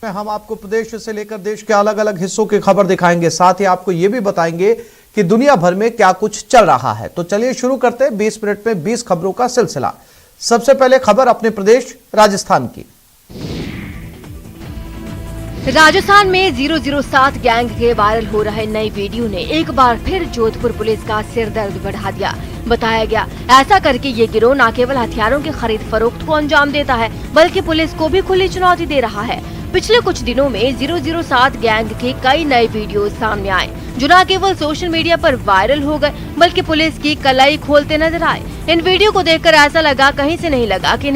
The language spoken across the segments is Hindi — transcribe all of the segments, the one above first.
में हम आपको प्रदेश से लेकर देश के अलग अलग हिस्सों की खबर दिखाएंगे, साथ ही आपको यह भी बताएंगे कि दुनिया भर में क्या कुछ चल रहा है। तो चलिए शुरू करते हैं 20 मिनट में 20 खबरों का सिलसिला। सबसे पहले खबर अपने प्रदेश राजस्थान की। राजस्थान में 007 गैंग के वायरल हो रहे नए वीडियो ने एक बार फिर जोधपुर पुलिस का सिर दर्द बढ़ा दिया। बताया गया ऐसा करके ये गिरोह न केवल हथियारों की खरीद फरोख्त को अंजाम देता है बल्कि पुलिस को भी खुली चुनौती दे रहा है। पिछले कुछ दिनों में 007 गैंग के कई नए वीडियो सामने आए जो न केवल सोशल मीडिया पर वायरल हो गए बल्कि पुलिस की कलाई खोलते नजर आए। इन वीडियो को देखकर ऐसा लगा कहीं से नहीं लगा कि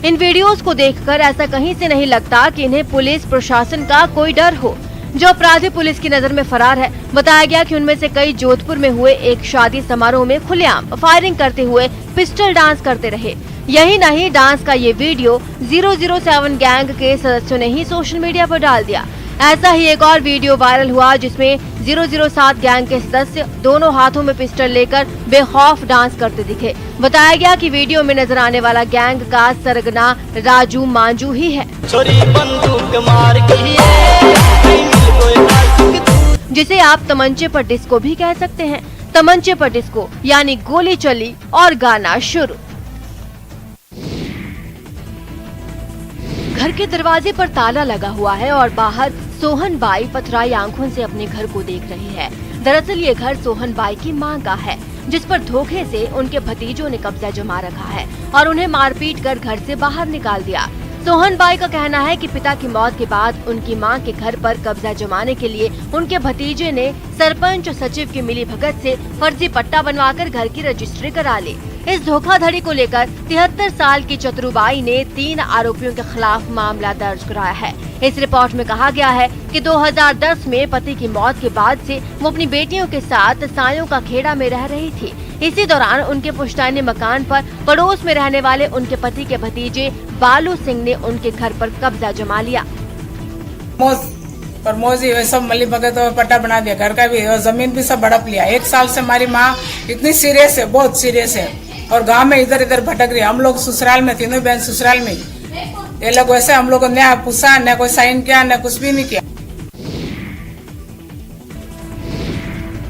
इन वीडियोस को देखकर ऐसा कहीं से नहीं लगता कि इन्हें पुलिस प्रशासन का कोई डर हो। जो अपराधी पुलिस की नजर में फरार है, बताया गया कि उनमें से कई जोधपुर में हुए एक शादी समारोह में खुलेआम फायरिंग करते हुए पिस्टल डांस करते रहे। यही नहीं, डांस का ये वीडियो 007 गैंग के सदस्यों ने ही सोशल मीडिया पर डाल दिया। ऐसा ही एक और वीडियो वायरल हुआ जिसमें 007 गैंग के सदस्य दोनों हाथों में पिस्टल लेकर बेखौफ डांस करते दिखे। बताया गया कि वीडियो में नजर आने वाला गैंग का सरगना राजू मांजू ही है, जिसे आप तमंचे पर डिस्को भी कह सकते हैं। तमंचे पर डिस्को यानी गोली चली और गाना शुरू। घर के दरवाजे पर ताला लगा हुआ है और बाहर सोहन बाई पथराई आंखों से अपने घर को देख रही है। दरअसल ये घर सोहन बाई की मां का है जिस पर धोखे से उनके भतीजों ने कब्जा जमा रखा है और उन्हें मारपीट कर घर से बाहर निकाल दिया। सोहन बाई का कहना है कि पिता की मौत के बाद उनकी मां के घर पर कब्जा जमाने के लिए उनके भतीजे ने सरपंच और सचिव की मिलीभगत से फर्जी पट्टा बनवाकर घर की रजिस्ट्री करा ली। इस धोखाधड़ी को लेकर 73 साल की चतुरुबाई ने 3 आरोपियों के खिलाफ मामला दर्ज कराया है। इस रिपोर्ट में कहा गया है कि 2010 में पति की मौत के बाद से वो अपनी बेटियों के साथ सायों का खेड़ा में रह रही थी। इसी दौरान उनके पुश्तैनी मकान पर पड़ोस में रहने वाले उनके पति के भतीजे बालू सिंह ने उनके घर पर कब्जा जमा लिया और मौजी सब मली भगत और पट्टा बना दिया, घर का भी और जमीन भी सब हड़प लिया। 1 साल से हमारी माँ इतनी सीरियस है, बहुत सीरियस है और गांव में इधर इधर भटक रही है। हम लोग ससुराल में, तीनों बहन ससुराल में, ये लोग वैसे हम लोग को न पूछा, न कोई साइन किया, न कुछ भी नहीं किया।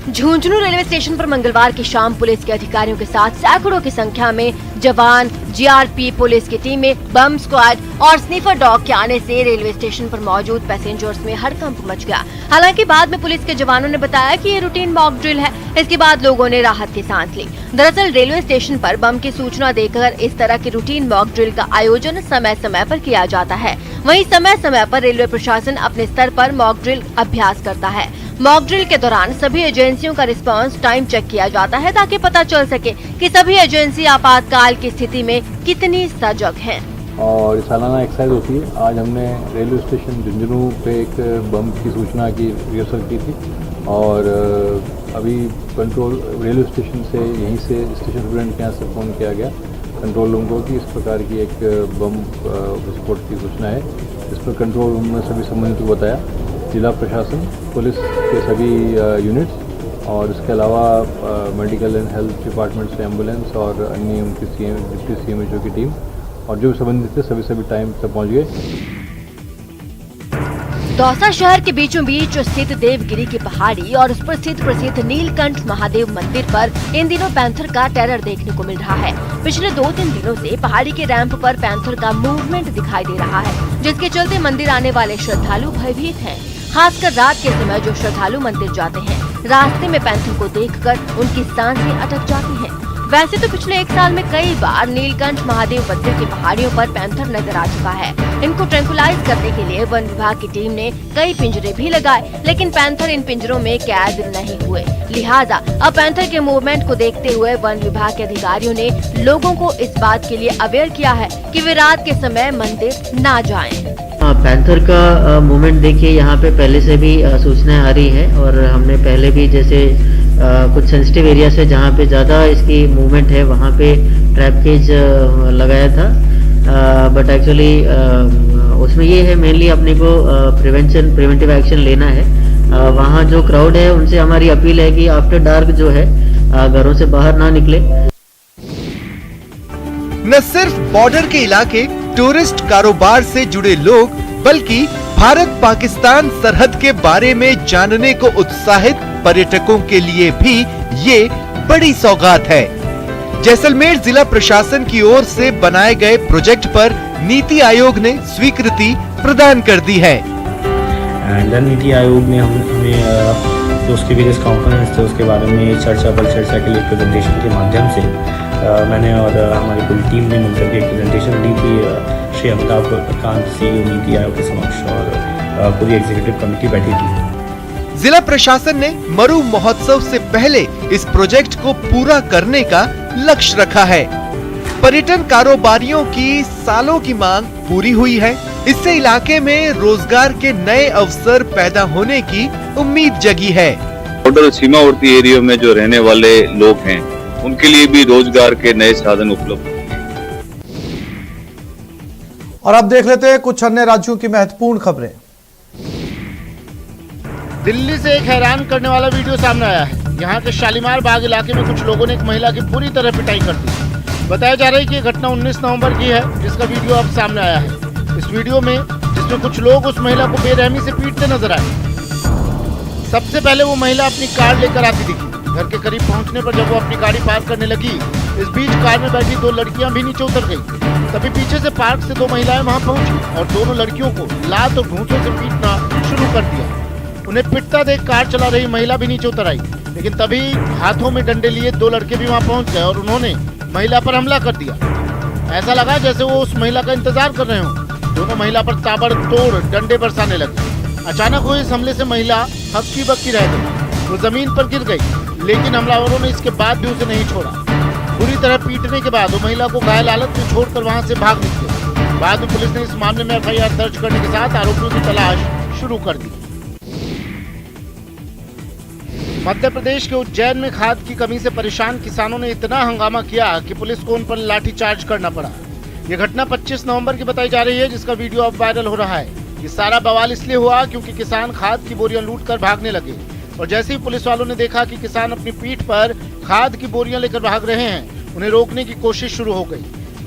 झुंझुनू रेलवे स्टेशन पर मंगलवार की शाम पुलिस के अधिकारियों के साथ सैकड़ों की संख्या में जवान, जीआरपी पुलिस की टीमें, बम स्क्वाड और स्नीफर डॉग के आने से रेलवे स्टेशन पर मौजूद पैसेंजर्स में हड़कंप मच गया। हालांकि बाद में पुलिस के जवानों ने बताया कि ये रूटीन मॉक ड्रिल है। इसके बाद लोगों ने राहत की सांस ली। दरअसल रेलवे स्टेशन पर बम की सूचना देकर इस तरह की रूटीन मॉक ड्रिल का आयोजन समय समय पर किया जाता है। वहीं समय समय पर रेलवे प्रशासन अपने स्तर पर मॉक ड्रिल अभ्यास करता है। मॉक ड्रिल के दौरान सभी एजेंसियों का रिस्पांस टाइम चेक किया जाता है ताकि पता चल सके कि सभी एजेंसी आपातकाल की स्थिति में कितनी सजग हैं। और सालाना एक्सरसाइज होती है। आज हमने रेलवे स्टेशन झुंझुनू पे एक बम की सूचना की रिहर्सल की थी और अभी कंट्रोल रेलवे स्टेशन से यहीं से स्टेशन सुपरिटेंडेंट के यहाँ से फ़ोन किया गया कंट्रोल रूम को कि इस प्रकार की एक बम विस्फोट की सूचना है। इस पर कंट्रोल रूम में सभी संबंधित को बताया, जिला प्रशासन, पुलिस के सभी यूनिट्स और इसके अलावा मेडिकल एंड हेल्थ डिपार्टमेंट से एम्बुलेंस और अन्य उनकी डिप्टी सीएमएचओ की टीम और जो संबंधित थे सभी टाइम तक पहुंच गए। दौसा शहर के बीचों बीच स्थित देवगिरी की पहाड़ी और उस पर स्थित प्रसिद्ध नीलकंठ महादेव मंदिर पर इन दिनों पैंथर का टेरर देखने को मिल रहा है। पिछले 2-3 दिनों से पहाड़ी के रैंप पर पैंथर का मूवमेंट दिखाई दे रहा है, जिसके चलते मंदिर आने वाले श्रद्धालु भयभीत हैं। खासकर रात के समय जो श्रद्धालु मंदिर जाते हैं, रास्ते में पैंथर को देखकर उनकी सांसें अटक जाती हैं। वैसे तो पिछले 1 साल में कई बार नीलकंठ महादेव मंदिर की पहाड़ियों पर पैंथर नजर आ चुका है। इनको ट्रैंकुलाइज करने के लिए वन विभाग की टीम ने कई पिंजरे भी लगाए, लेकिन पैंथर इन पिंजरों में कैद नहीं हुए। लिहाजा अब पैंथर के मूवमेंट को देखते हुए वन विभाग के अधिकारियों ने लोगों को इस बात के लिए अवेयर किया है कि वे रात के समय मंदिर ना जाएं। पैंथर का मूवमेंट देखिए, यहाँ पे पहले से भी सूचनाएं आ रही है और हमने पहले भी जैसे कुछ सेंसिटिव एरिया से जहाँ पे ज़्यादा इसकी मूवमेंट है वहाँ पे ट्रैप केज लगाया था। बट एक्चुअली उसमें ये है मेनली अपने को प्रिवेंटिव एक्शन लेना है। वहाँ जो क्राउड है उनसे हमारी अपील है कि आफ्टर डार्क जो है घरों से बाहर ना निकले। न सिर्फ बॉर्डर के इलाके, टूरिस्ट कारोबार से जुड़े लोग बल्कि भारत पाकिस्तान सरहद के बारे में जानने को उत्साहित पर्यटकों के लिए भी ये बड़ी सौगात है। जैसलमेर जिला प्रशासन की ओर से बनाए गए प्रोजेक्ट पर नीति आयोग ने स्वीकृति प्रदान कर दी है। नीति आयोग ने हमें जो उसके वेरियस कंपोनेंट्स थे उसके बारे में चर्चा के लिए प्रेजेंटेशन के माध्यम से मैंने और हमारी पूरी टीम ने मिलकर के एक प्रेजेंटेशन दी थी श्री अमिताभ कांत CEO नीति आयोग के समक्ष और पूरी एग्जीक्यूटिव कमेटी बैठी थी। जिला प्रशासन ने मरु महोत्सव से पहले इस प्रोजेक्ट को पूरा करने का लक्ष्य रखा है। पर्यटन कारोबारियों की सालों की मांग पूरी हुई है। इससे इलाके में रोजगार के नए अवसर पैदा होने की उम्मीद जगी है। बॉर्डर सीमावर्ती एरिया में जो रहने वाले लोग हैं उनके लिए भी रोजगार के नए साधन उपलब्ध। और अब देख लेते हैं कुछ अन्य राज्यों की महत्वपूर्ण खबरें। दिल्ली से एक हैरान करने वाला वीडियो सामने आया है। यहाँ के शालीमार बाग इलाके में कुछ लोगों ने एक महिला की पूरी तरह पिटाई कर दी। बताया जा रहा है कि ये घटना 19 नवंबर की है, जिसका वीडियो अब सामने आया है। इस वीडियो में जिसमें कुछ लोग उस महिला को बेरहमी से पीटते नजर आए। सबसे पहले वो महिला अपनी कार लेकर आती दिखी। घर के करीब पहुंचने पर जब वो अपनी गाड़ी पार्क करने लगी, इस बीच कार में बैठी 2 लड़कियां भी नीचे उतर गई। तभी पीछे से पार्क से 2 महिलाएं वहां पहुंची और दोनों लड़कियों को लात और घूंसों से पीटना शुरू कर दिया। उन्हें पिटता देख कार चला रही महिला भी नीचे उतर आई, लेकिन तभी हाथों में डंडे लिए 2 लड़के भी वहां पहुंच गए और उन्होंने महिला पर हमला कर दिया। ऐसा लगा जैसे वो उस महिला का इंतजार कर रहे हों। दोनों महिला पर ताबड़तोड़ डंडे बरसाने लगे। अचानक हुए इस हमले से महिला हक्की बक्की रह गई। वो जमीन पर गिर गई, लेकिन हमलावरों ने इसके बाद भी उसे नहीं छोड़ा। बुरी तरह पीटने के बाद वो महिला को घायल हालत में छोड़कर वहां से भाग निकले। बाद में पुलिस ने इस मामले में FIR दर्ज करने के साथ आरोपियों की तलाश शुरू कर दी। मध्य प्रदेश के उज्जैन में खाद की कमी से परेशान किसानों ने इतना हंगामा किया कि पुलिस को उन पर लाठीचार्ज करना पड़ा। ये घटना 25 नवंबर की बताई जा रही है, जिसका वीडियो अब वायरल हो रहा है। ये सारा बवाल इसलिए हुआ क्योंकि किसान खाद की बोरियां लूटकर भागने लगे और जैसे ही पुलिस वालों ने देखा कि किसान अपनी पीठ पर खाद की बोरियां लेकर भाग रहे हैं, उन्हें रोकने की कोशिश शुरू हो गई।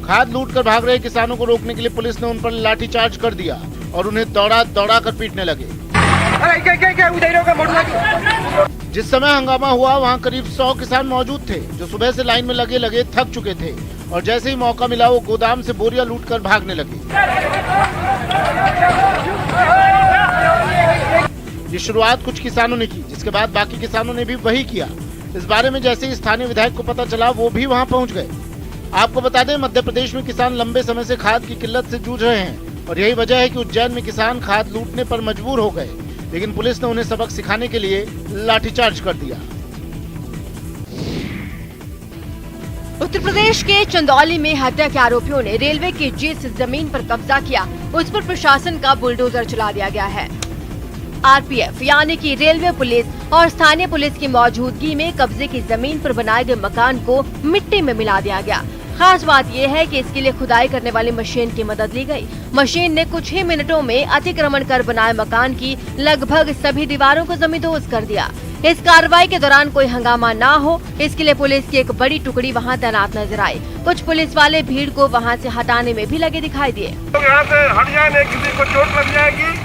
खाद लूटकर भाग रहे किसानों को रोकने के लिए पुलिस ने उन पर लाठीचार्ज कर दिया और उन्हें दौड़ा कर पीटने लगे। जिस समय हंगामा हुआ वहां करीब 100 किसान मौजूद थे, जो सुबह से लाइन में लगे थक चुके थे और जैसे ही मौका मिला वो गोदाम से बोरियां लूटकर भागने लगे। ये शुरुआत कुछ किसानों ने की, जिसके बाद बाकी किसानों ने भी वही किया। इस बारे में जैसे ही स्थानीय विधायक को पता चला, वो भी वहां पहुंच गए। आपको बता दें, मध्य प्रदेश में किसान लंबे समय से खाद की किल्लत से जूझ रहे हैं और यही वजह है कि उज्जैन में किसान खाद लूटने पर मजबूर हो गए, लेकिन पुलिस ने उन्हें सबक सिखाने के लिए लाठीचार्ज कर दिया। उत्तर प्रदेश के चंदौली में हत्या के आरोपियों ने रेलवे की जिस जमीन पर कब्जा किया, उस पर प्रशासन का बुलडोजर चला दिया गया है। RPF यानी कि रेलवे पुलिस और स्थानीय पुलिस की मौजूदगी में कब्जे की जमीन पर बनाए गए मकान को मिट्टी में मिला दिया गया। खास बात यह है कि इसके लिए खुदाई करने वाली मशीन की मदद ली गई। मशीन ने कुछ ही मिनटों में अतिक्रमण कर बनाए मकान की लगभग सभी दीवारों को जमींदोज कर दिया। इस कार्रवाई के दौरान कोई हंगामा ना हो, इसके लिए पुलिस की एक बड़ी टुकड़ी वहां तैनात नजर आई। कुछ पुलिस वाले भीड़ को वहां से हटाने में भी लगे दिखाई दिए। यहाँ से हट जाए, किसी को चोट लग जाएगी।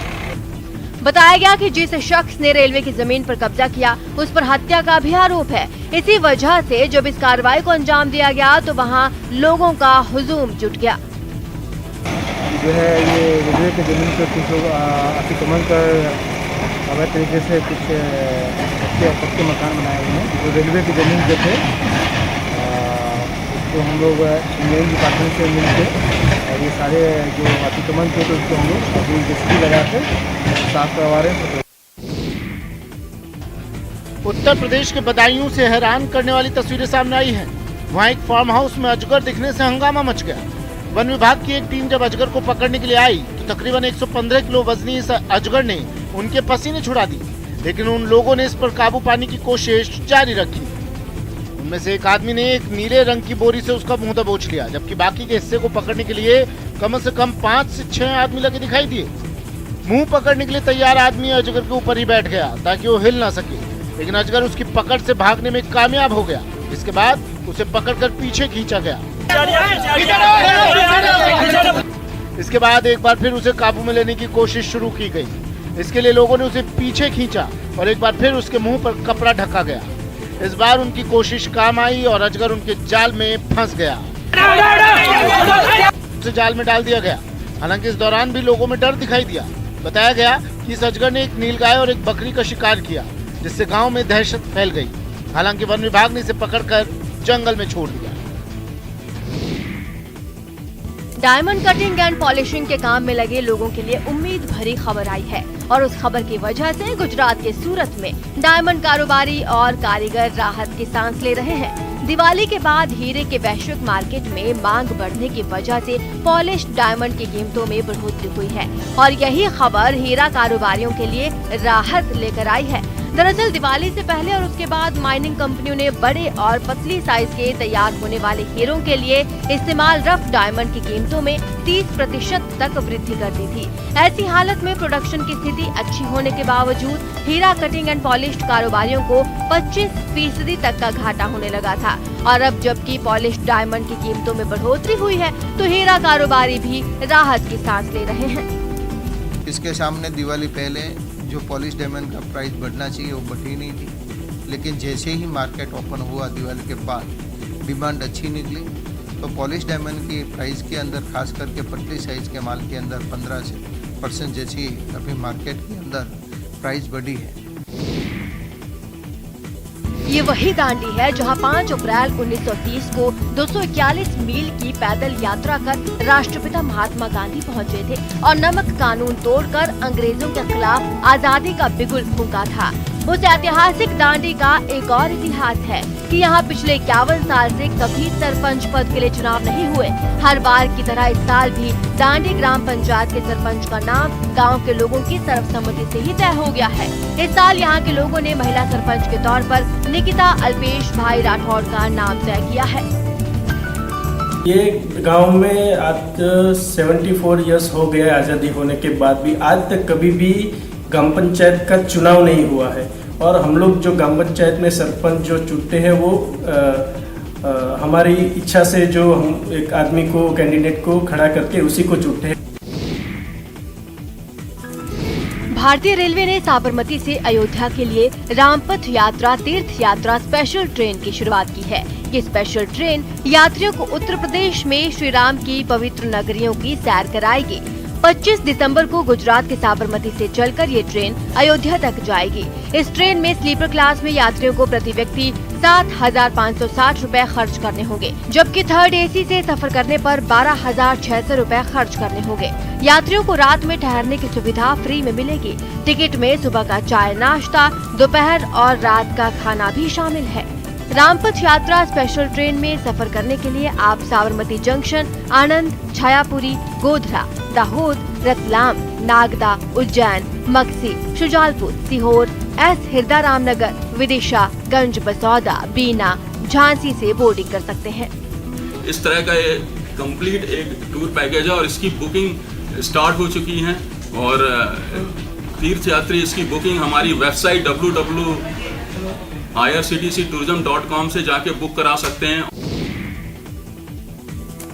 बताया गया कि जिस शख्स ने रेलवे की जमीन पर कब्जा किया, उस पर हत्या का भी आरोप है। इसी वजह से जब इस कार्रवाई को अंजाम दिया गया तो वहां लोगों का हुजूम जुट गया। जो है ये रेलवे की जमीन पर कुछ लोग अतिक्रमण कर अवैध तरीके से कुछ पक्के मकान बनाए हुए हैं। जो रेलवे की जमीन जो थे उसको हम लोग इंजीनियरिंग डिपार्टमेंट से मिलकर और ये सारे जो अतिक्रमण थे तो उसको हम लोग अभी जेसीबी लगा कर साफ करवा रहे हैं। उत्तर प्रदेश के बदायूं से हैरान करने वाली तस्वीरें सामने आई हैं। वहां एक फार्म हाउस में अजगर दिखने से हंगामा मच गया। वन विभाग की एक टीम जब अजगर को पकड़ने के लिए आई तो तकरीबन 115 किलो वजनी इस अजगर ने उनके पसीने छुड़ा दी, लेकिन उन लोगों ने इस पर काबू पाने की कोशिश जारी रखी। उनमें से एक आदमी ने एक नीले रंग की बोरी से उसका मुंह दबोच लिया, जबकि बाकी के हिस्से को पकड़ने के लिए कम से कम 5 से 6 आदमी लगे दिखाई दिए। मुंह पकड़ने के लिए तैयार आदमी अजगर के ऊपर ही बैठ गया ताकि वो हिल ना सके, लेकिन अजगर उसकी पकड़ से भागने में कामयाब हो गया। इसके बाद उसे पकड़कर पीछे खींचा गया। इसके बाद एक बार फिर उसे काबू में लेने की कोशिश शुरू की गई। इसके लिए लोगों ने उसे पीछे खींचा और एक बार फिर उसके मुंह पर कपड़ा ढका गया। इस बार उनकी कोशिश काम आई और अजगर उनके जाल में फंस गया, उसे जाल में डाल दिया गया। हालांकि इस दौरान भी लोगों में डर दिखाई दिया। बताया गया कि इस अजगर ने एक नीलगाय और एक बकरी का शिकार किया, जिससे गांव में दहशत फैल गई। हालांकि वन विभाग ने इसे पकड़कर जंगल में छोड़ दिया। डायमंड कटिंग एंड पॉलिशिंग के काम में लगे लोगों के लिए उम्मीद भरी खबर आई है और उस खबर की वजह से गुजरात के सूरत में डायमंड कारोबारी और कारीगर राहत की सांस ले रहे हैं। दिवाली के बाद हीरे के वैश्विक मार्केट में मांग बढ़ने की वजह से पॉलिश्ड डायमंड की कीमतों में बढ़ोतरी हुई है और यही खबर हीरा कारोबारियों के लिए राहत लेकर आई है। दरअसल दिवाली से पहले और उसके बाद माइनिंग कंपनियों ने बड़े और पतली साइज के तैयार होने वाले हीरों के लिए इस्तेमाल रफ डायमंड की कीमतों में 30% तक वृद्धि कर दी थी। ऐसी हालत में प्रोडक्शन की स्थिति अच्छी होने के बावजूद हीरा कटिंग एंड पॉलिश्ड कारोबारियों को 25% तक का घाटा होने लगा था और अब जबकि पॉलिश्ड डायमंड की कीमतों में बढ़ोतरी हुई है तो हीरा कारोबारी भी राहत की सांस ले रहे हैं। इसके सामने दिवाली पहले जो पॉलिश डायमंड का प्राइस बढ़ना चाहिए वो बढ़ी नहीं थी, लेकिन जैसे ही मार्केट ओपन हुआ दिवाली के बाद डिमांड अच्छी निकली तो पॉलिश डायमंड की प्राइस के अंदर खास करके पतली साइज के माल के अंदर 15% जैसी अभी मार्केट के अंदर प्राइस बढ़ी है। ये वही दांडी है जहां 5 अप्रैल 1930 को 241 मील की पैदल यात्रा कर राष्ट्रपिता महात्मा गांधी पहुंचे थे और नमक कानून तोड़कर अंग्रेजों के खिलाफ आजादी का बिगुल फूंका था। उस ऐतिहासिक दांडी का एक और इतिहास है कि यहाँ पिछले 51 साल से कभी सरपंच पद के लिए चुनाव नहीं हुए। हर बार की तरह इस साल भी दांडी ग्राम पंचायत के सरपंच का नाम गांव के लोगों की सर्वसम्मति से ही तय हो गया है। इस साल यहाँ के लोगों ने महिला सरपंच के तौर पर निकिता अल्पेश भाई राठौड़ का नाम तय किया है। ये गांव में आज 74 इयर्स हो गए आज़ादी होने के बाद भी आज तक कभी भी ग्राम पंचायत का चुनाव नहीं हुआ है और हम लोग जो ग्राम पंचायत में सरपंच जो चुनते हैं वो हमारी इच्छा से जो हम एक आदमी को कैंडिडेट को खड़ा करके उसी को चुनते हैं। भारतीय रेलवे ने साबरमती से अयोध्या के लिए रामपथ यात्रा तीर्थ यात्रा स्पेशल ट्रेन की शुरुआत की है। ये स्पेशल ट्रेन यात्रियों को उत्तर प्रदेश में श्री राम की पवित्र नगरियों की सैर कराएगी। 25 दिसंबर को गुजरात के साबरमती से चलकर ये ट्रेन अयोध्या तक जाएगी। इस ट्रेन में स्लीपर क्लास में यात्रियों को प्रति व्यक्ति 7,560 रुपए खर्च करने होंगे, जबकि थर्ड एसी से सफर करने पर 12,600 रुपए खर्च करने होंगे। यात्रियों को रात में ठहरने की सुविधा फ्री में मिलेगी। टिकट में सुबह का चाय नाश्ता, दोपहर और रात का खाना भी शामिल है। रामपथ यात्रा स्पेशल ट्रेन में सफर करने के लिए आप साबरमती जंक्शन, आनंद, छायापुरी, गोधरा, दाहोद, रतलाम, नागदा, उज्जैन, मक्सी, शुजालपुर, सीहोर, हिरदा रामनगर, विदिशा, गंज बसौदा, बीना, झांसी से बोर्डिंग कर सकते हैं। इस तरह का ये कंप्लीट एक टूर पैकेज है और इसकी बुकिंग स्टार्ट हो चुकी है और तीर्थ यात्री इसकी बुकिंग हमारी वेबसाइट www.irctctourism.com से जाके बुक करा सकते हैं।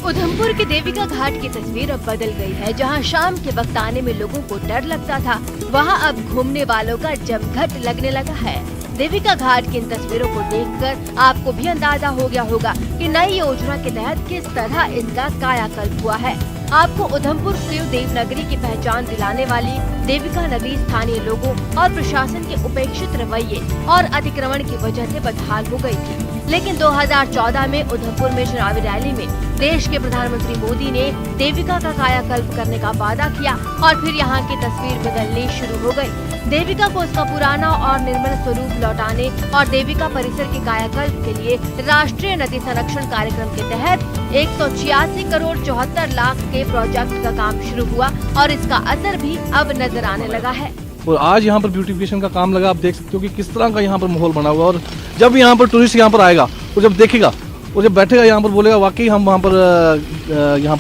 उधमपुर के देविका घाट की तस्वीर अब बदल गई है। जहां शाम के वक्त आने में लोगों को डर लगता था, वहां अब घूमने वालों का जमघट लगने लगा है। देविका घाट की इन तस्वीरों को देखकर आपको भी अंदाजा हो गया होगा कि नई योजना के तहत किस तरह इसका कायाकल्प हुआ है। आपको उधमपुर को देवनगरी की पहचान दिलाने वाली देविका नदी स्थानीय लोगों और प्रशासन के उपेक्षित रवैये और अतिक्रमण की वजह से बदहाल हो गई थी। लेकिन 2014 में उधमपुर में चुनावी रैली में देश के प्रधानमंत्री मोदी ने देविका का कायाकल्प करने का वादा किया और फिर यहाँ की तस्वीर बदलनी शुरू हो गई। देविका को उसका पुराना और निर्मल स्वरूप लौटाने और देविका परिसर के कायाकल्प के लिए राष्ट्रीय नदी संरक्षण कार्यक्रम के तहत 186 करोड़ 74 लाख के प्रोजेक्ट का काम शुरू हुआ और इसका असर भी अब नजर आने लगा है। और आज यहाँ पर ब्यूटिफिकेशन का काम लगा। आप देख सकते हो कि किस तरह का यहाँ पर माहौल बना हुआ और जब यहाँ पर टूरिस्ट यहाँ पर आएगा वो जब देखेगा वो जब बैठेगा यहाँ पर बोलेगा वाकई हम वहाँ पर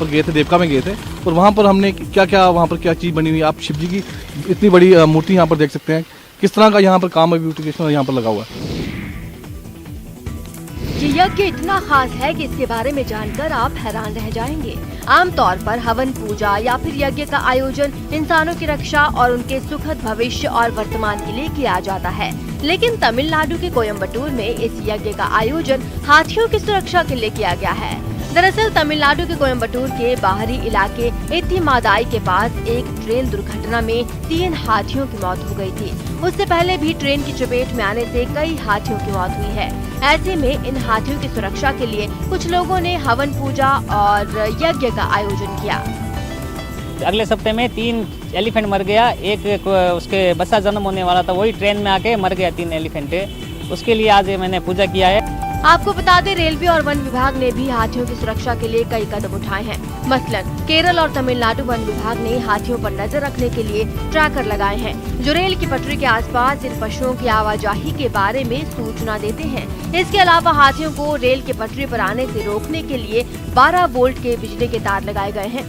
गए थे, देवका में गए थे और वहाँ पर हमने क्या वहाँ पर क्या चीज़ बनी हुई। आप शिव जी की इतनी बड़ी मूर्ति यहाँ पर देख सकते हैं, किस तरह का यहाँ पर काम है ब्यूटिफिकेशन यहाँ पर लगा हुआ है। ये यज्ञ इतना खास है कि इसके बारे में जानकर आप हैरान रह जाएंगे। आमतौर पर हवन पूजा या फिर यज्ञ का आयोजन इंसानों की रक्षा और उनके सुखद भविष्य और वर्तमान के लिए किया जाता है, लेकिन तमिलनाडु के कोयम्बटूर में इस यज्ञ का आयोजन हाथियों की सुरक्षा के लिए किया गया है। दरअसल तमिलनाडु के कोयम्बटूर के बाहरी इलाके इत्तिमादाई के पास एक ट्रेन दुर्घटना में 3 हाथियों की मौत हो गई थी। उससे पहले भी ट्रेन की चपेट में आने से कई हाथियों की मौत हुई है। ऐसे में इन हाथियों की सुरक्षा के लिए कुछ लोगों ने हवन पूजा और यज्ञ का आयोजन किया। अगले सप्ताह में 3 एलिफेंट मर गया, एक उसके बच्चा जन्म होने वाला था, वही ट्रेन में आके मर गया 3 एलिफेंट। उसके लिए आज मैंने पूजा किया है। आपको बता दें, रेलवे और वन विभाग ने भी हाथियों की सुरक्षा के लिए कई कदम उठाए हैं। मसलन केरल और तमिलनाडु वन विभाग ने हाथियों पर नजर रखने के लिए ट्रैकर लगाए हैं, जो रेल की पटरी के आसपास इन पशुओं की आवाजाही के बारे में सूचना देते हैं। इसके अलावा हाथियों को रेल की पटरी पर आने से रोकने के लिए 12 वोल्ट के बिजली के तार लगाए गए हैं।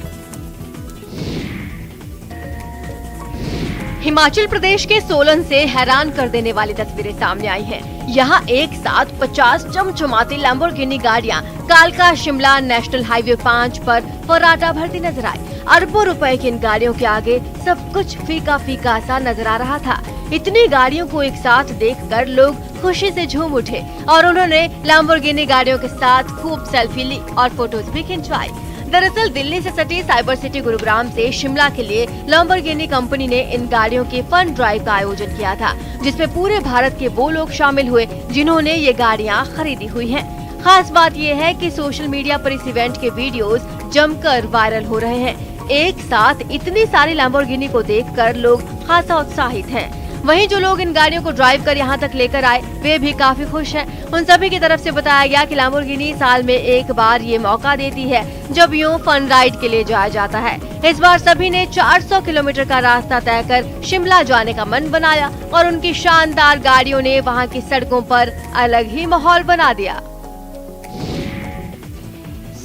हिमाचल प्रदेश के सोलन से हैरान कर देने वाली तस्वीरें सामने आई हैं। यहाँ एक साथ 50 चमचमाती लैम्बोर्गिनी गाड़ियाँ कालका शिमला नेशनल हाईवे 5 पर फर्राटा भरती नजर आई। अरबों रुपए की इन गाड़ियों के आगे सब कुछ फीका फीका सा नजर आ रहा था। इतनी गाड़ियों को एक साथ देखकर लोग खुशी से झूम उठे और उन्होंने लैम्बोर्गिनी गाड़ियों के साथ खूब सेल्फी ली और फोटोज भी खिंचवाई। दरअसल दिल्ली से सटी साइबर सिटी गुरुग्राम से शिमला के लिए लैम्बोर्गिनी कंपनी ने इन गाड़ियों के फन ड्राइव का आयोजन किया था, जिसमें पूरे भारत के वो लोग शामिल हुए जिन्होंने ये गाड़ियां खरीदी हुई हैं। खास बात ये है कि सोशल मीडिया पर इस इवेंट के वीडियोस जमकर वायरल हो रहे हैं। एक साथ इतनी सारी लैम्बोर्गिनी को देखकर लोग खासा उत्साहित हैं। वहीं जो लोग इन गाड़ियों को ड्राइव कर यहाँ तक लेकर आए वे भी काफी खुश हैं। उन सभी की तरफ से बताया गया कि लैम्बोर्गिनी साल में एक बार ये मौका देती है जब यूं फन राइड के लिए जाया जाता है। इस बार सभी ने 400 किलोमीटर का रास्ता तय कर शिमला जाने का मन बनाया और उनकी शानदार गाड़ियों ने वहाँ की सड़कों पर अलग ही माहौल बना दिया।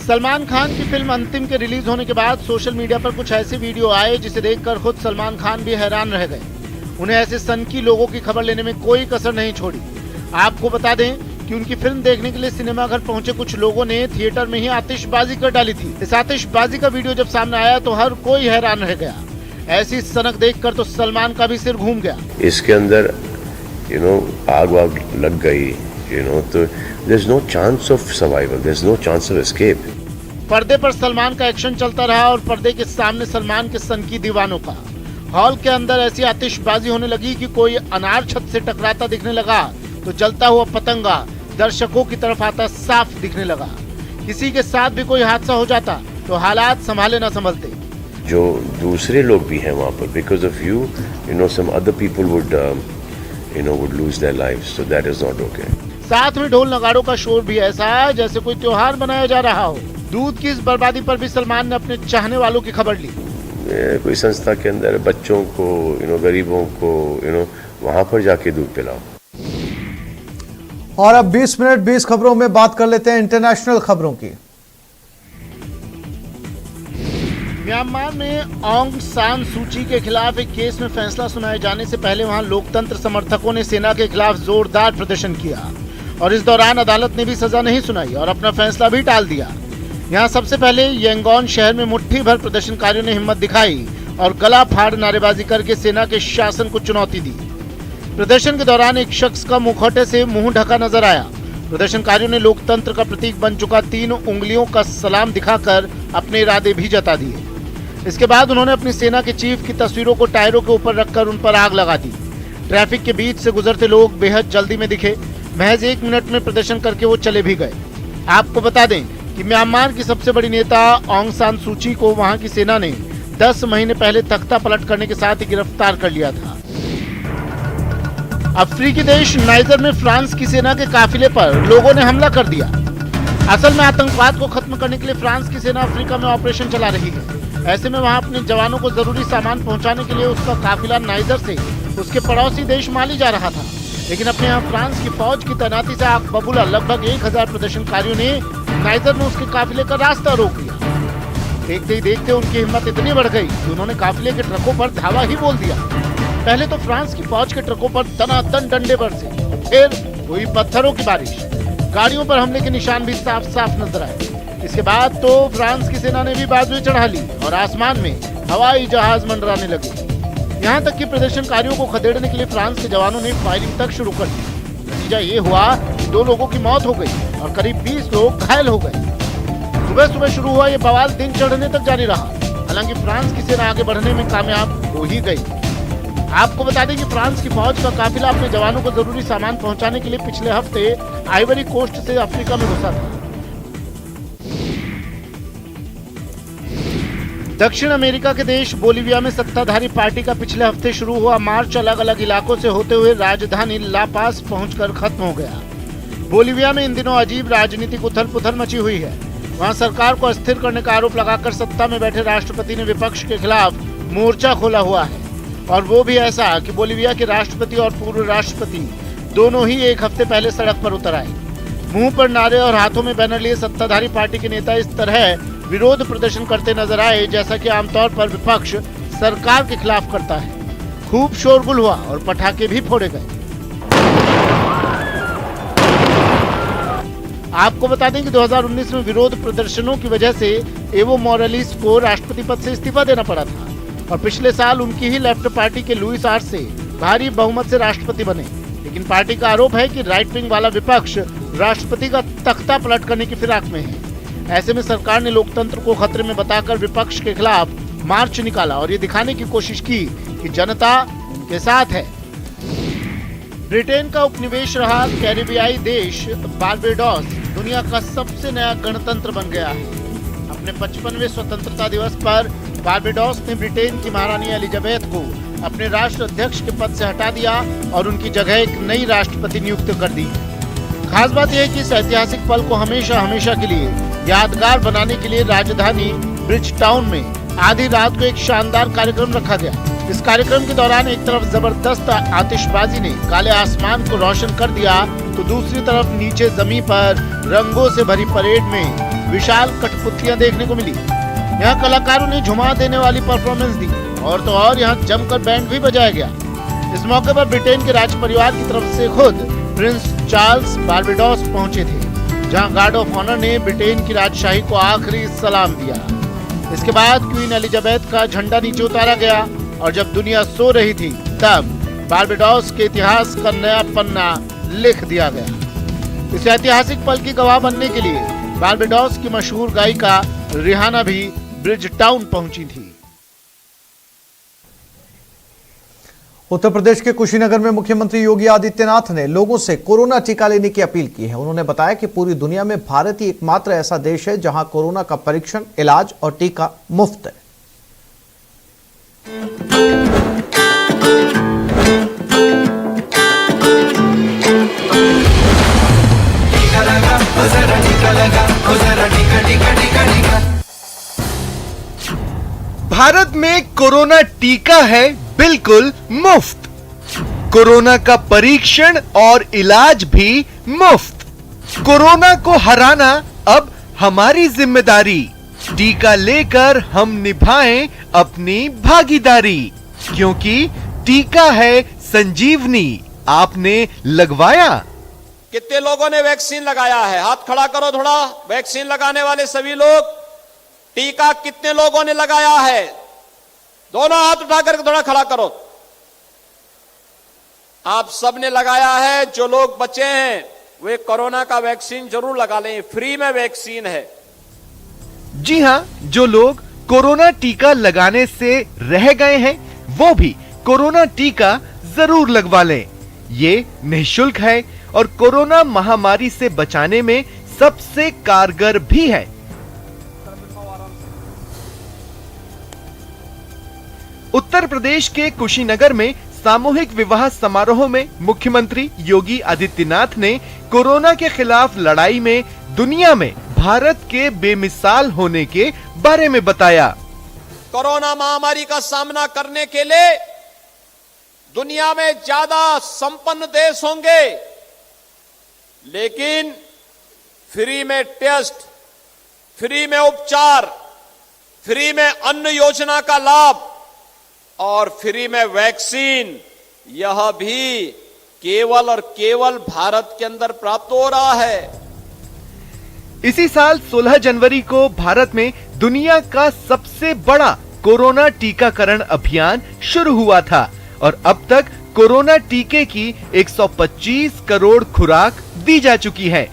सलमान खान की फिल्म अंतिम के रिलीज होने के बाद सोशल मीडिया पर कुछ ऐसे वीडियो आए जिसे देखकर खुद सलमान खान भी हैरान रह गए। उन्हें ऐसे सनकी लोगों की खबर लेने में कोई कसर नहीं छोड़ी। आपको बता दें कि उनकी फिल्म देखने के लिए सिनेमाघर पहुंचे कुछ लोगों ने थिएटर में ही आतिशबाजी कर डाली थी। इस आतिशबाजी का वीडियो जब सामने आया तो हर कोई हैरान रह गया। ऐसी सनक देखकर तो सलमान का भी सिर घूम गया। इसके अंदर आग वाग लग गई, तो there is no chance of survival, there is no chance of escape. पर्दे पर सलमान का एक्शन चलता रहा और पर्दे के सामने सलमान के सनकी दीवानों का। हॉल के अंदर ऐसी आतिशबाजी होने लगी कि कोई अनार छत से टकराता दिखने लगा तो जलता हुआ पतंगा दर्शकों की तरफ आता साफ दिखने लगा। किसी के साथ भी कोई हादसा हो जाता तो हालात संभाले न संभलते। जो दूसरे लोग भी हैं वहाँ पर, because of you some other people would lose their lives, so that is not okay. साथ में ढोल नगाड़ों का शोर भी ऐसा जैसे कोई त्योहार मनाया जा रहा हो। दूध की इस बर्बादी पर भी सलमान ने अपने चाहने वालों की खबर ली। कोई संस्था के अंदर बच्चों को गरीबों को वहां पर जाके दूध पिलाओ। और अब 20 मिनट 20 खबरों में बात कर लेते हैं इंटरनेशनल खबरों की। म्यांमार में ऑंग सान सूची के खिलाफ एक केस में फैसला सुनाए जाने से पहले वहां लोकतंत्र समर्थकों ने सेना के खिलाफ जोरदार प्रदर्शन किया और इस दौरान अदालत ने भी सजा नहीं सुनाई और अपना फैसला भी टाल दिया। यहाँ सबसे पहले यंगोन शहर में मुट्ठी भर प्रदर्शनकारियों ने हिम्मत दिखाई और गला फाड़ नारेबाजी करके सेना के शासन को चुनौती दी। प्रदर्शन के दौरान एक शख्स का मुखौटे से मुंह ढका नजर आया। प्रदर्शनकारियों ने लोकतंत्र का प्रतीक बन चुका 3 उंगलियों का सलाम दिखाकर अपने इरादे भी जता दिए। इसके बाद उन्होंने अपनी सेना के चीफ की तस्वीरों को टायरों के ऊपर रखकर उन पर आग लगा दी। ट्रैफिक के बीच से गुजरते लोग बेहद जल्दी में दिखे। महज 1 मिनट में प्रदर्शन करके वो चले भी गए। आपको बता दें कि म्यांमार की सबसे बड़ी नेता ऑंग सान सूची को वहां की सेना ने 10 महीने पहले तख्ता पलट करने के साथ ही गिरफ्तार कर लिया था। अफ्रीकी देश नाइजर में फ्रांस की सेना के काफिले पर लोगों ने हमला कर दिया। असल में आतंकवाद को खत्म करने के लिए फ्रांस की सेना अफ्रीका में ऑपरेशन चला रही है। ऐसे में वहां अपने जवानों को जरूरी सामान पहुंचाने के लिए उसका काफिला नाइजर से उसके पड़ोसी देश माली जा रहा था, लेकिन अपने यहाँ फ्रांस की फौज की तैनाती से आग बबूला लगभग 1000 प्रदर्शनकारियों ने नाइजर में उसके काफिले का रास्ता रोक लिया। देखते ही देखते उनकी हिम्मत इतनी बढ़ गई कि उन्होंने काफिले के ट्रकों पर धावा ही बोल दिया। पहले तो फ्रांस की फौज के ट्रकों पर तनातन डंडे बरसे, फिर हुई पत्थरों की बारिश। गाड़ियों पर हमले के निशान भी साफ साफ नजर आए। इसके बाद तो फ्रांस की सेना ने भी बाजुएं चढ़ा ली और आसमान में हवाई जहाज मंडराने लगे। यहाँ तक कि प्रदर्शनकारियों को खदेड़ने के लिए फ्रांस के जवानों ने फायरिंग तक शुरू कर दी। नतीजा ये हुआ कि 2 लोगों की मौत हो गई और करीब 20 लोग घायल हो गए। सुबह सुबह शुरू हुआ ये बवाल दिन चढ़ने तक जारी रहा। हालांकि फ्रांस की सेना आगे बढ़ने में कामयाब हो ही गई। आपको बता दें कि फ्रांस की फौज का काफिला अपने जवानों को जरूरी सामान पहुंचाने के लिए पिछले हफ्ते आइवरी कोस्ट से अफ्रीका में घुसा था। दक्षिण अमेरिका के देश बोलिविया में सत्ताधारी पार्टी का पिछले हफ्ते शुरू हुआ मार्च अलग अलग इलाकों से होते हुए राजधानी ला पास पहुंचकर खत्म हो गया। बोलिविया में इन दिनों अजीब राजनीतिक उथल पुथल मची हुई है। वहां सरकार को अस्थिर करने का आरोप लगाकर सत्ता में बैठे राष्ट्रपति ने विपक्ष के खिलाफ मोर्चा खोला हुआ है, और वो भी ऐसा कि बोलिविया के राष्ट्रपति और पूर्व राष्ट्रपति दोनों ही एक हफ्ते पहले सड़क पर उतर आए। मुंह पर नारे और हाथों में बैनर लिए सत्ताधारी पार्टी के नेता इस तरह विरोध प्रदर्शन करते नजर आए जैसा कि आमतौर पर विपक्ष सरकार के खिलाफ करता है। खूब शोरगुल हुआ और पटाखे भी फोड़े गए। आपको बता दें कि 2019 में विरोध प्रदर्शनों की वजह से एवो मोरालेस को राष्ट्रपति पद से इस्तीफा देना पड़ा था और पिछले साल उनकी ही लेफ्ट पार्टी के लुइस आर्से भारी बहुमत से राष्ट्रपति बने। लेकिन पार्टी का आरोप है कि राइट विंग वाला विपक्ष राष्ट्रपति का तख्ता पलट करने की फिराक में है। ऐसे में सरकार ने लोकतंत्र को खतरे में बताकर विपक्ष के खिलाफ मार्च निकाला और ये दिखाने की कोशिश की कि जनता उनके साथ है। ब्रिटेन का उपनिवेश रहा कैरिबियाई देश बारबाडोस दुनिया का सबसे नया गणतंत्र बन गया है। अपने 55वें स्वतंत्रता दिवस पर बारबाडोस ने ब्रिटेन की महारानी एलिजाबेथ को अपने राष्ट्र अध्यक्ष के पद से हटा दिया और उनकी जगह एक नई राष्ट्रपति नियुक्त कर दी। खास बात यह है कि इस ऐतिहासिक पल को हमेशा हमेशा के लिए यादगार बनाने के लिए राजधानी ब्रिज टाउन में आधी रात को एक शानदार कार्यक्रम रखा गया। इस कार्यक्रम के दौरान एक तरफ जबरदस्त आतिशबाजी ने काले आसमान को रोशन कर दिया तो दूसरी तरफ नीचे जमीन पर रंगों से भरी परेड में विशाल कठपुतलियां देखने को मिली। यहाँ कलाकारों ने झुमा देने वाली परफॉर्मेंस दी और तो और यहाँ जमकर बैंड भी बजाया गया। इस मौके पर ब्रिटेन के राज परिवार की तरफ से खुद प्रिंस चार्ल्स बारबाडोस पहुंचे थे, जहां गार्ड ऑफ ऑनर ने ब्रिटेन की राजशाही को आखिरी सलाम दिया। इसके बाद क्वीन एलिजाबेथ का झंडा नीचे उतारा गया और जब दुनिया सो रही थी तब बारबाडोस के इतिहास का नया पन्ना लिख दिया गया। इस ऐतिहासिक पल की गवाह बनने के लिए बारबाडोस की मशहूर गायिका रिहाना भी ब्रिज टाउन पहुंची थी। उत्तर प्रदेश के कुशीनगर में मुख्यमंत्री योगी आदित्यनाथ ने लोगों से कोरोना टीका लेने की अपील की है। उन्होंने बताया कि पूरी दुनिया में भारत ही एकमात्र ऐसा देश है जहां कोरोना का परीक्षण, इलाज और टीका मुफ्त है। भारत में कोरोना टीका है बिल्कुल मुफ्त। कोरोना का परीक्षण और इलाज भी मुफ्त। कोरोना को हराना अब हमारी जिम्मेदारी। टीका लेकर हम निभाएं अपनी भागीदारी, क्योंकि टीका है संजीवनी। आपने लगवाया? कितने लोगों ने वैक्सीन लगाया है? हाथ खड़ा करो थोड़ा। वैक्सीन लगाने वाले सभी लोग, टीका कितने लोगों ने लगाया है? दोनों हाथ उठाकर थोड़ा खड़ा करो। आप सब ने लगाया है। जो लोग बचे हैं वे कोरोना का वैक्सीन जरूर लगा लें, फ्री में वैक्सीन है। जी हां, जो लोग कोरोना टीका लगाने से रह गए हैं वो भी कोरोना टीका जरूर लगवा लें। ये निःशुल्क है और कोरोना महामारी से बचाने में सबसे कारगर भी है। उत्तर प्रदेश के कुशीनगर में सामूहिक विवाह समारोह में मुख्यमंत्री योगी आदित्यनाथ ने कोरोना के खिलाफ लड़ाई में दुनिया में भारत के बेमिसाल होने के बारे में बताया। कोरोना महामारी का सामना करने के लिए दुनिया में ज्यादा संपन्न देश होंगे, लेकिन फ्री में टेस्ट, फ्री में उपचार, फ्री में अन्न योजना का लाभ और फ्री में वैक्सीन, यह भी केवल और केवल भारत के अंदर प्राप्त हो रहा है। इसी साल 16 जनवरी को भारत में दुनिया का सबसे बड़ा कोरोना टीकाकरण अभियान शुरू हुआ था और अब तक कोरोना टीके की 125 करोड़ खुराक दी जा चुकी है।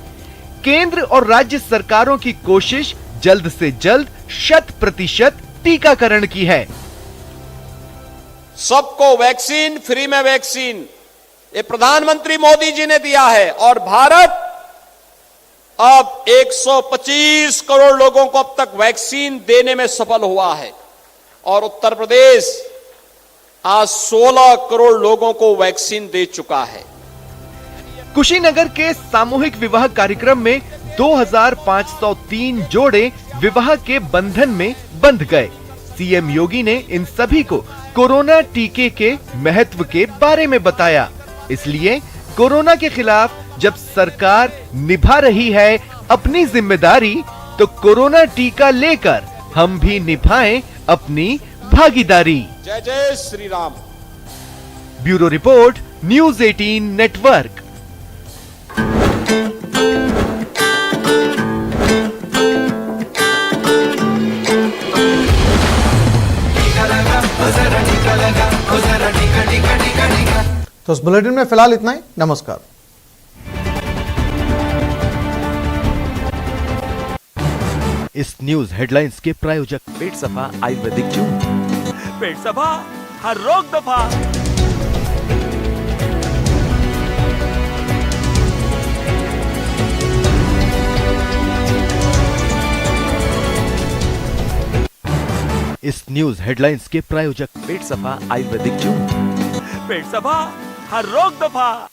केंद्र और राज्य सरकारों की कोशिश जल्द से जल्द 100% टीकाकरण की है। सबको वैक्सीन, फ्री में वैक्सीन, ये प्रधानमंत्री मोदी जी ने दिया है और भारत अब 125 करोड़ लोगों को अब तक वैक्सीन देने में सफल हुआ है और उत्तर प्रदेश आज 16 करोड़ लोगों को वैक्सीन दे चुका है। कुशीनगर के सामूहिक विवाह कार्यक्रम में 2503 जोड़े विवाह के बंधन में बंध गए। सीएम योगी ने इन सभी को कोरोना टीके के महत्व के बारे में बताया। इसलिए कोरोना के खिलाफ जब सरकार निभा रही है अपनी जिम्मेदारी, तो कोरोना टीका लेकर हम भी निभाएं अपनी भागीदारी। जय जय Shri Ram. Bureau report, news 18 network. तो इस बुलेटिन में फिलहाल इतना ही। नमस्कार। इस न्यूज हेडलाइंस के प्रायोजक पेट सफा आयुर्वेदिक जूस, पेट सफा हर रोग दफा। इस न्यूज हेडलाइंस के प्रायोजक पेट सफा आयुर्वेदिक जूस, पेट सफा हर रोग दफा।